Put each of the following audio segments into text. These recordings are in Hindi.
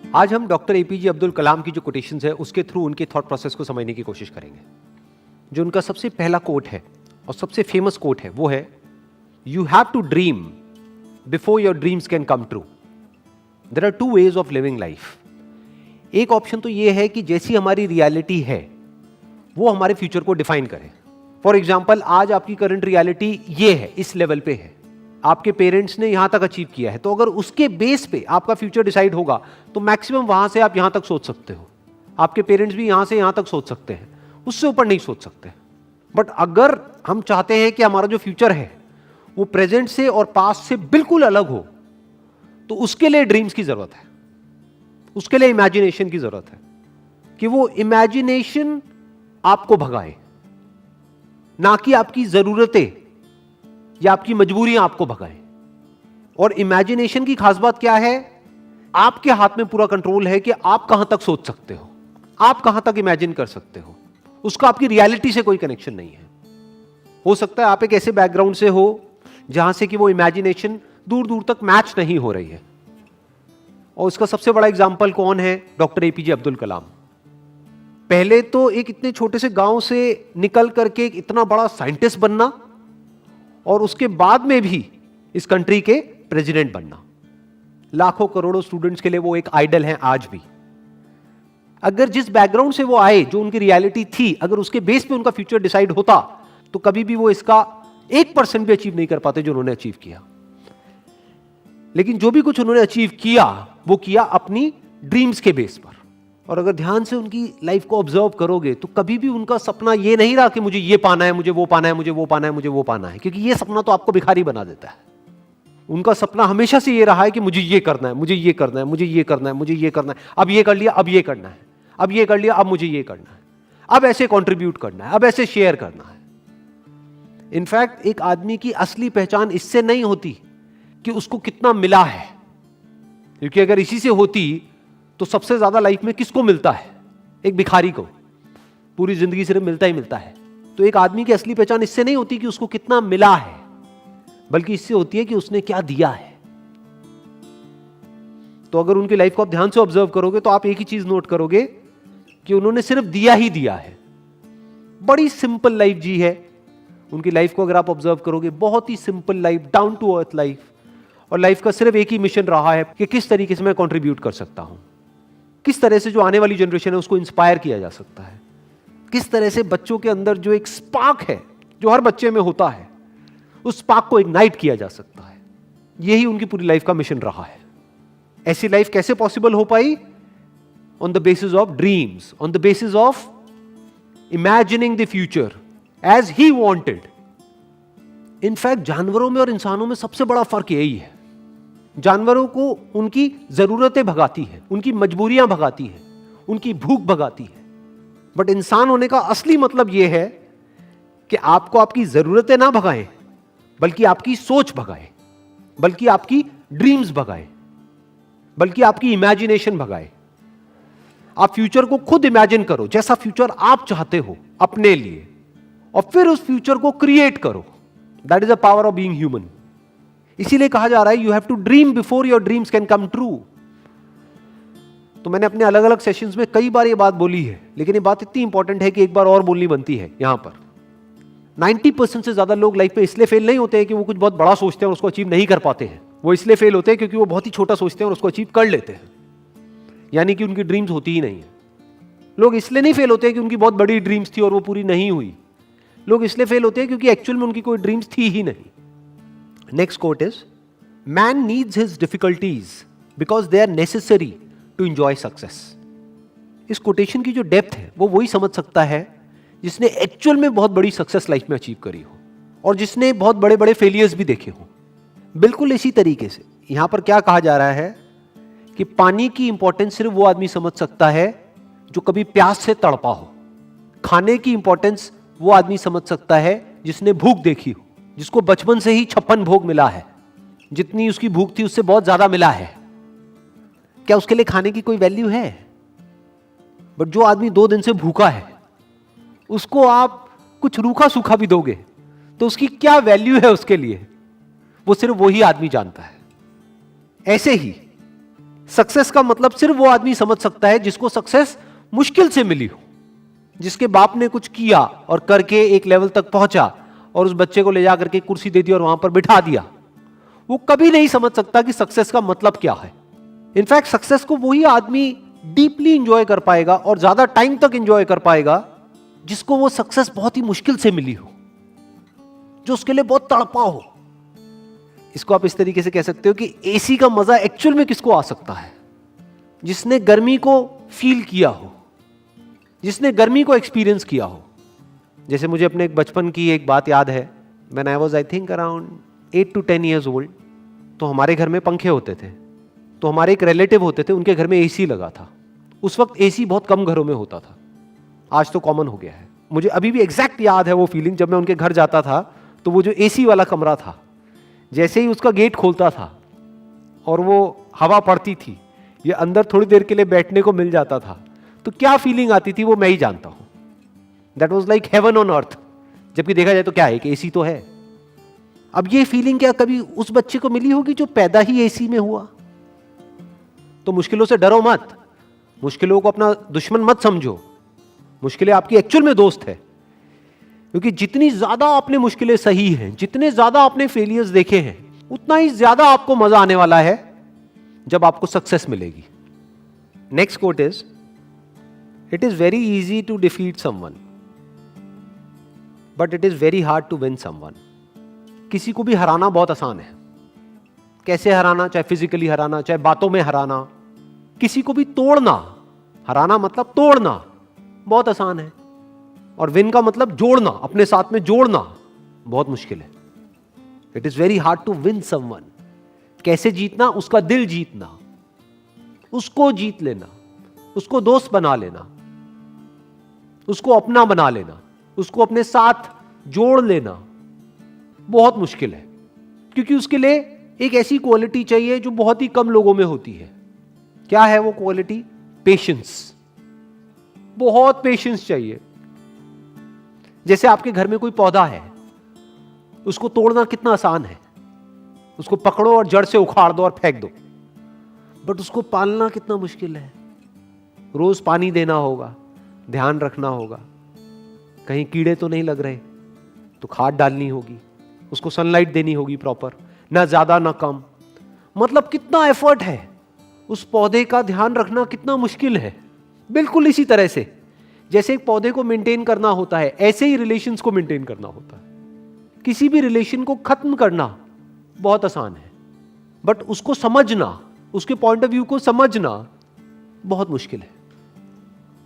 आज हम डॉक्टर एपीजे अब्दुल कलाम की जो कोटेशंस है उसके थ्रू उनके थॉट प्रोसेस को समझने की कोशिश करेंगे। जो उनका सबसे पहला कोट है और सबसे फेमस कोट है वो है, you have to dream before your dreams can come true. There are two ways of living life. एक ऑप्शन तो ये है कि जैसी हमारी रियलिटी है वो हमारे फ्यूचर को डिफाइन करे। फॉर एग्जाम्पल, आज आपकी करंट रियलिटी ये है, इस लेवल पे है, आपके पेरेंट्स ने यहां तक अचीव किया है, तो अगर उसके बेस पे आपका फ्यूचर डिसाइड होगा तो मैक्सिमम वहां से आप यहां तक सोच सकते हो। आपके पेरेंट्स भी यहां से यहां तक सोच सकते हैं, उससे ऊपर नहीं सोच सकते। बट अगर हम चाहते हैं कि हमारा जो फ्यूचर है वो प्रेजेंट से और पास्ट से बिल्कुल अलग हो, तो उसके लिए ड्रीम्स की जरूरत है, उसके लिए इमेजिनेशन की जरूरत है कि वो इमेजिनेशन आपको भगाए, ना कि आपकी जरूरतें या आपकी मजबूरियां आपको भगाएं। और इमेजिनेशन की खास बात क्या है, आपके हाथ में पूरा कंट्रोल है कि आप कहां तक सोच सकते हो, आप कहां तक इमेजिन कर सकते हो। उसका आपकी रियलिटी से कोई कनेक्शन नहीं है। हो सकता है आप एक ऐसे बैकग्राउंड से हो जहां से कि वो इमेजिनेशन दूर दूर तक मैच नहीं हो रही है। और इसका सबसे बड़ा एग्जाम्पल कौन है? Doctor APJ Abdul Kalam. पहले तो एक इतने छोटे से गांव से निकल करके एक इतना बड़ा साइंटिस्ट बनना, और उसके बाद में भी इस कंट्री के प्रेसिडेंट बनना। लाखों करोड़ों स्टूडेंट्स के लिए वो एक आइडल हैं आज भी। अगर जिस बैकग्राउंड से वो आए, जो उनकी रियलिटी थी, अगर उसके बेस पे उनका फ्यूचर डिसाइड होता तो कभी भी वो इसका 1% भी अचीव नहीं कर पाते जो उन्होंने अचीव किया। लेकिन जो भी कुछ उन्होंने अचीव किया वो किया अपनी ड्रीम्स के बेस पर। और अगर ध्यान से उनकी लाइफ को ऑब्जर्व करोगे तो कभी भी उनका सपना ये नहीं रहा कि मुझे ये पाना है, मुझे वो पाना है, मुझे वो पाना है, मुझे वो पाना है, क्योंकि ये सपना तो आपको भिखारी बना देता है। उनका सपना हमेशा से ये रहा है कि मुझे ये करना है, मुझे ये करना है, मुझे ये करना है, मुझे ये करना है, अब ये कर लिया, अब ये करना है, अब ये कर लिया, अब मुझे ये करना है, अब ऐसे कॉन्ट्रीब्यूट करना है, अब ऐसे शेयर करना है। इनफैक्ट एक आदमी की असली पहचान इससे नहीं होती कि उसको कितना मिला है, क्योंकि अगर इसी से होती तो सबसे ज्यादा लाइफ में किसको मिलता है? एक भिखारी को पूरी जिंदगी सिर्फ मिलता ही मिलता है। तो एक आदमी की असली पहचान इससे नहीं होती कि उसको कितना मिला है, बल्कि इससे होती है कि उसने क्या दिया है। तो अगर उनकी लाइफ को आप ध्यान से ऑब्जर्व करोगे तो आप एक ही चीज नोट करोगे कि उन्होंने सिर्फ दिया ही दिया है। बड़ी सिंपल लाइफ जी है उनकी लाइफ को अगर आप ऑब्जर्व करोगे, बहुत ही simple life, down to earth life. और लाइफ का सिर्फ एक ही मिशन रहा है कि किस तरीके से मैं कंट्रीब्यूट कर सकता हूं, किस तरह से जो आने वाली जनरेशन है उसको इंस्पायर किया जा सकता है, किस तरह से बच्चों के अंदर जो एक स्पार्क है जो हर बच्चे में होता है उस स्पार्क को इग्नाइट किया जा सकता है। यही उनकी पूरी लाइफ का मिशन रहा है। ऐसी लाइफ कैसे पॉसिबल हो पाई? On the basis of dreams, on the basis of imagining the future as he wanted. In fact जानवरों में और इंसानों में सबसे बड़ा फर्क यही है। जानवरों को उनकी जरूरतें भगाती है, उनकी मजबूरियां भगाती है, उनकी भूख भगाती है। बट इंसान होने का असली मतलब यह है कि आपको आपकी जरूरतें ना भगाएं, बल्कि आपकी सोच भगाए, बल्कि आपकी ड्रीम्स भगाए, बल्कि आपकी इमेजिनेशन भगाए। आप फ्यूचर को खुद इमेजिन करो, जैसा फ्यूचर आप चाहते हो अपने लिए, और फिर उस फ्यूचर को क्रिएट करो। That is the power of being human. इसीलिए कहा जा रहा है you have to dream before your dreams can come true. तो मैंने अपने अलग अलग सेशंस में कई बार ये बात बोली है, लेकिन ये बात इतनी इंपॉर्टेंट है कि एक बार और बोलनी बनती है यहां पर। 90% से ज्यादा लोग लाइफ में इसलिए फेल नहीं होते हैं कि वो कुछ बहुत बड़ा सोचते हैं और उसको अचीव नहीं कर पाते हैं। वो इसलिए फेल होते हैं क्योंकि वो बहुत ही छोटा सोचते हैं और उसको अचीव कर लेते हैं, यानी कि उनकी ड्रीम्स होती ही नहीं है। लोग इसलिए नहीं फेल होते हैं कि उनकी बहुत बड़ी ड्रीम्स थी और वो पूरी नहीं हुई। लोग इसलिए फेल होते हैं क्योंकि एक्चुअल में उनकी कोई ड्रीम्स थी ही नहीं। Next quote is, man needs his difficulties because they are necessary to enjoy success. इस कोटेशन की जो डेप्थ है वो वही समझ सकता है जिसने एक्चुअल में बहुत बड़ी सक्सेस लाइफ में अचीव करी हो और जिसने बहुत बड़े बड़े फेलियर्स भी देखे हो। बिल्कुल इसी तरीके से यहां पर क्या कहा जा रहा है कि पानी की इंपॉर्टेंस सिर्फ वो आदमी समझ सकता है जो कभी प्यास से तड़पा हो। खाने की इंपॉर्टेंस वो आदमी समझ सकता है जिसने भूख देखी हो, जिसको बचपन से ही 56 भोग मिला है, जितनी उसकी भूख थी उससे बहुत ज्यादा मिला है। क्या उसके लिए खाने की कोई वैल्यू है? बट जो आदमी 2 दिन से भूखा है उसको आप कुछ रूखा सूखा भी दोगे तो उसकी क्या वैल्यू है उसके लिए, वो सिर्फ वही आदमी जानता है। ऐसे ही सक्सेस का मतलब सिर्फ वो आदमी समझ सकता है जिसको सक्सेस मुश्किल से मिली हो, जिसके बाप ने कुछ किया और करके एक लेवल तक पहुंचा और उस बच्चे को ले जा करके कुर्सी दे दी और वहां पर बिठा दिया। वो कभी नहीं समझ सकता कि सक्सेस का मतलब क्या है। इनफैक्ट सक्सेस को वही आदमी डीपली इंजॉय कर पाएगा और ज्यादा टाइम तक इंजॉय कर पाएगा जिसको वो सक्सेस बहुत ही मुश्किल से मिली हो, जो उसके लिए बहुत तड़पा हो। इसको आप इस तरीके से कह सकते हो कि एसी का मजा एक्चुअल में किसको आ सकता है? जिसने गर्मी को फील किया हो, जिसने गर्मी को एक्सपीरियंस किया हो। जैसे मुझे अपने एक बचपन की एक बात याद है, when I was I think around 8 to 10 years old, तो हमारे घर में पंखे होते थे। तो हमारे एक रिलेटिव होते थे, उनके घर में एसी लगा था। उस वक्त एसी बहुत कम घरों में होता था, आज तो कॉमन हो गया है। मुझे अभी भी एग्जैक्ट याद है वो फीलिंग, जब मैं उनके घर जाता था तो वो जो एसी वाला कमरा था, जैसे ही उसका गेट खोलता था और वो हवा पड़ती थी, ये अंदर थोड़ी देर के लिए बैठने को मिल जाता था, तो क्या फीलिंग आती थी वो मैं ही जानता हूं। That was like heaven on earth. जबकि देखा जाए तो क्या है कि एसी तो है। अब ये फीलिंग क्या कभी उस बच्चे को मिली होगी जो पैदा ही एसी में हुआ? तो मुश्किलों से डरो मत, मुश्किलों को अपना दुश्मन मत समझो। मुश्किलें आपकी एक्चुअल में दोस्त है, क्योंकि जितनी ज्यादा आपने मुश्किलें सही हैं, जितने ज्यादा आपने फेलियर्स देखे हैं, उतना ही ज्यादा आपको मजा आने वाला है जब आपको सक्सेस मिलेगी। Next quote is, it is very easy to defeat someone but it is very hard to win someone. किसी को भी हराना बहुत आसान है। कैसे हराना? चाहे फिजिकली हराना, चाहे बातों में हराना। किसी को भी तोड़ना, हराना मतलब तोड़ना, बहुत आसान है। और विन का मतलब जोड़ना, अपने साथ में जोड़ना बहुत मुश्किल है। It is very hard to win someone. कैसे जीतना? उसका दिल जीतना, उसको जीत लेना, उसको दोस्त बना लेना, उसको अपना बना लेना, उसको अपने साथ जोड़ लेना बहुत मुश्किल है। क्योंकि उसके लिए एक ऐसी क्वालिटी चाहिए जो बहुत ही कम लोगों में होती है। क्या है वो क्वालिटी? पेशेंस। बहुत पेशेंस चाहिए। जैसे आपके घर में कोई पौधा है, उसको तोड़ना कितना आसान है। उसको पकड़ो और जड़ से उखाड़ दो और फेंक दो, बट उसको पालना कितना मुश्किल है। रोज पानी देना होगा, ध्यान रखना होगा, कहीं कीड़े तो नहीं लग रहे, तो खाद डालनी होगी, उसको सनलाइट देनी होगी प्रॉपर, ना ज्यादा ना कम। मतलब कितना एफर्ट है। उस पौधे का ध्यान रखना कितना मुश्किल है। बिल्कुल इसी तरह से जैसे एक पौधे को मेंटेन करना होता है, ऐसे ही रिलेशंस को मेंटेन करना होता है। किसी भी रिलेशन को खत्म करना बहुत आसान है, बट उसको समझना, उसके पॉइंट ऑफ व्यू को समझना बहुत मुश्किल है।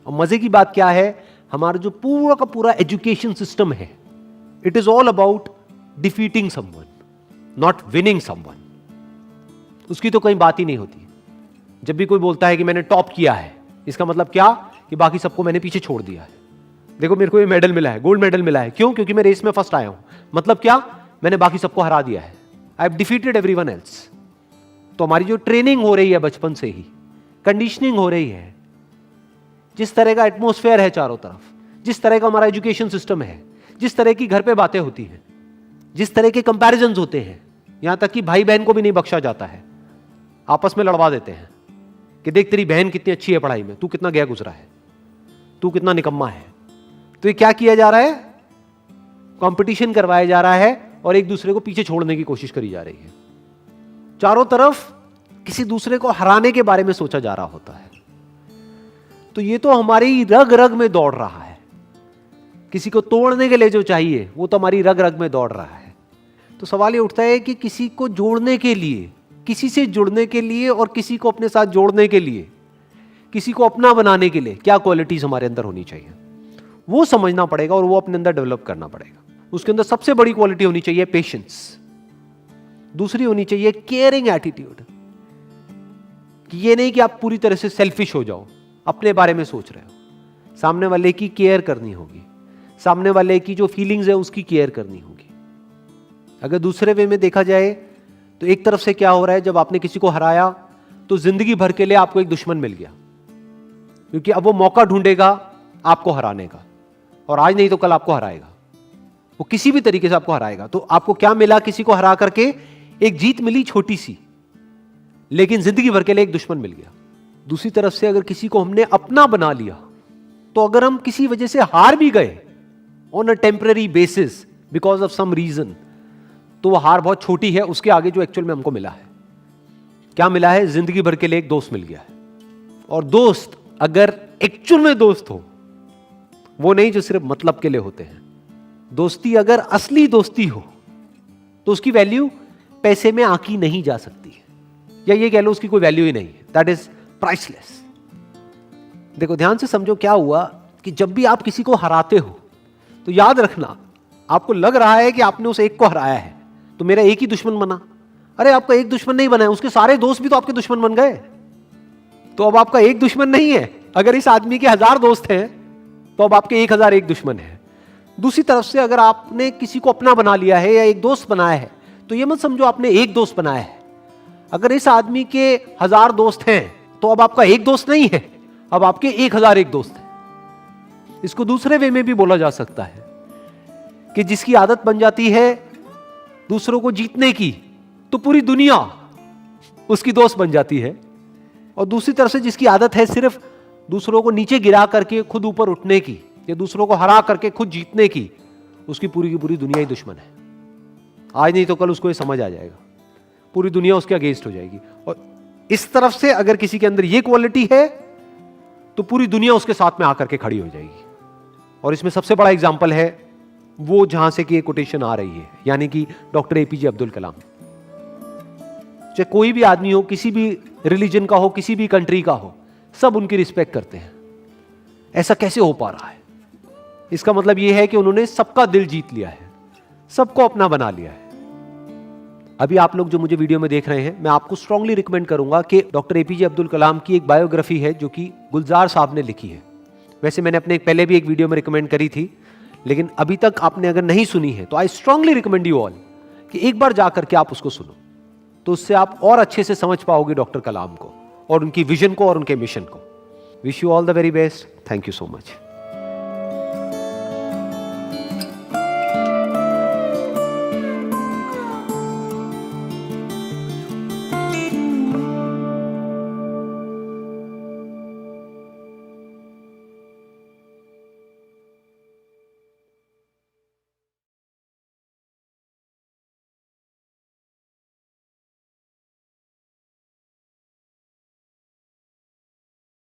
और मजे की बात क्या है, हमारा जो पूरा का पूरा एजुकेशन सिस्टम है, it is all about defeating someone, not winning someone. उसकी तो कोई बात ही नहीं होती। जब भी कोई बोलता है कि मैंने टॉप किया है, इसका मतलब क्या? कि बाकी सबको मैंने पीछे छोड़ दिया है। देखो मेरे को ये मेडल मिला है, गोल्ड मेडल मिला है। क्यों? क्योंकि मैं रेस में फर्स्ट आया हूं। मतलब क्या? मैंने बाकी सबको हरा दिया है। I have defeated everyone else. तो हमारी जो ट्रेनिंग हो रही है बचपन से ही, कंडीशनिंग हो रही है, जिस तरह का एटमोस्फेयर है चारों तरफ, जिस तरह का हमारा एजुकेशन सिस्टम है, जिस तरह की घर पे बातें होती हैं, जिस तरह के कंपैरिजंस होते हैं, यहां तक कि भाई बहन को भी नहीं बख्शा जाता है, आपस में लड़वा देते हैं कि देख तेरी बहन कितनी अच्छी है पढ़ाई में, तू कितना गया गुजरा है, तू कितना निकम्मा है। तो ये क्या किया जा रहा है? कंपटीशन करवाया जा रहा है और एक दूसरे को पीछे छोड़ने की कोशिश करी जा रही है। चारों तरफ किसी दूसरे को हराने के बारे में सोचा जा रहा होता है। तो ये तो हमारी रग रग में दौड़ रहा है। किसी को तोड़ने के लिए जो चाहिए वो तो हमारी रग रग में दौड़ रहा है। तो सवाल ये उठता है कि किसी को जोड़ने के लिए, किसी से जुड़ने के लिए और किसी को अपने साथ जोड़ने के लिए, किसी को अपना बनाने के लिए क्या क्वालिटीज हमारे अंदर होनी चाहिए, वो समझना पड़ेगा और वो अपने अंदर डेवलप करना पड़ेगा। उसके अंदर सबसे बड़ी क्वालिटी होनी चाहिए पेशेंस। दूसरी होनी चाहिए केयरिंग एटीट्यूड, कि ये नहीं कि आप पूरी तरह से सेल्फिश हो जाओ, अपने बारे में सोच रहे हो। सामने वाले की केयर करनी होगी, सामने वाले की जो फीलिंग्स है उसकी केयर करनी होगी। अगर दूसरे वे में देखा जाए तो एक तरफ से क्या हो रहा है, जब आपने किसी को हराया तो जिंदगी भर के लिए आपको एक दुश्मन मिल गया, क्योंकि अब वो मौका ढूंढेगा आपको हराने का, और आज नहीं तो कल आपको हराएगा। वो किसी भी तरीके से आपको हराएगा। तो आपको क्या मिला? किसी को हरा करके एक जीत मिली छोटी सी, लेकिन जिंदगी भर के लिए एक दुश्मन मिल गया। दूसरी तरफ से अगर किसी को हमने अपना बना लिया, तो अगर हम किसी वजह से हार भी गए on a temporary basis because of some reason, तो वो हार बहुत छोटी है उसके आगे जो एक्चुअल में हमको मिला है। क्या मिला है? जिंदगी भर के लिए एक दोस्त मिल गया है। और दोस्त अगर एक्चुअल में दोस्त हो, वो नहीं जो सिर्फ मतलब के लिए होते हैं, दोस्ती अगर असली दोस्ती हो तो उसकी वैल्यू पैसे में आंकी नहीं जा सकती है, या ये कह लो उसकी कोई वैल्यू ही नहीं है। That is priceless. देखो ध्यान से समझो क्या हुआ कि जब भी आप किसी को हराते हो तो याद रखना, आपको लग रहा है कि आपने उस एक को हराया है तो मेरा एक ही दुश्मन बना। अरे आपका एक दुश्मन नहीं बना है, उसके सारे दोस्त भी तो आपके दुश्मन बन गए। तो अब आपका एक दुश्मन नहीं है। अगर इस आदमी के 1000 दोस्त हैं तो अब आपके 1001 दुश्मन है। दूसरी तरफ से अगर आपने किसी को अपना बना लिया है या एक दोस्त बनाया है, तो यह मत समझो आपने एक दोस्त बनाया है। अगर इस आदमी के 1000 दोस्त हैं तो अब आपका एक दोस्त नहीं है, अब आपके 1001 दोस्त हैं। इसको दूसरे वे में भी बोला जा सकता है कि जिसकी आदत बन जाती है दूसरों को जीतने की, तो पूरी दुनिया उसकी दोस्त बन जाती है। और दूसरी तरफ से जिसकी आदत है सिर्फ दूसरों को नीचे गिरा करके खुद ऊपर उठने की, या दूसरों को हरा करके खुद जीतने की, उसकी पूरी की पूरी दुनिया ही दुश्मन है। आज नहीं तो कल उसको ये समझ आ जाएगा, पूरी दुनिया उसके अगेंस्ट हो जाएगी। और इस तरफ से अगर किसी के अंदर ये क्वालिटी है तो पूरी दुनिया उसके साथ में आकर के खड़ी हो जाएगी। और इसमें सबसे बड़ा एग्जाम्पल है वो जहां से कि ये कोटेशन आ रही है, यानी कि डॉक्टर एपीजे अब्दुल कलाम। चाहे कोई भी आदमी हो, किसी भी रिलीजन का हो, किसी भी कंट्री का हो, सब उनकी रिस्पेक्ट करते हैं। ऐसा कैसे हो पा रहा है? इसका मतलब यह है कि उन्होंने सबका दिल जीत लिया है, सबको अपना बना लिया है। अभी आप लोग जो मुझे वीडियो में देख रहे हैं, मैं आपको स्ट्रांगली रिकमेंड करूंगा कि डॉक्टर एपीजे अब्दुल कलाम की एक बायोग्राफी है जो कि गुलजार साहब ने लिखी है। वैसे मैंने अपने पहले भी एक वीडियो में रिकमेंड करी थी, लेकिन अभी तक आपने अगर नहीं सुनी है तो I strongly recommend you all कि एक बार जाकर के आप उसको सुनो, तो उससे आप और अच्छे से समझ पाओगे डॉक्टर कलाम को और उनकी विजन को और उनके मिशन को। Wish you all the very best. Thank you so much.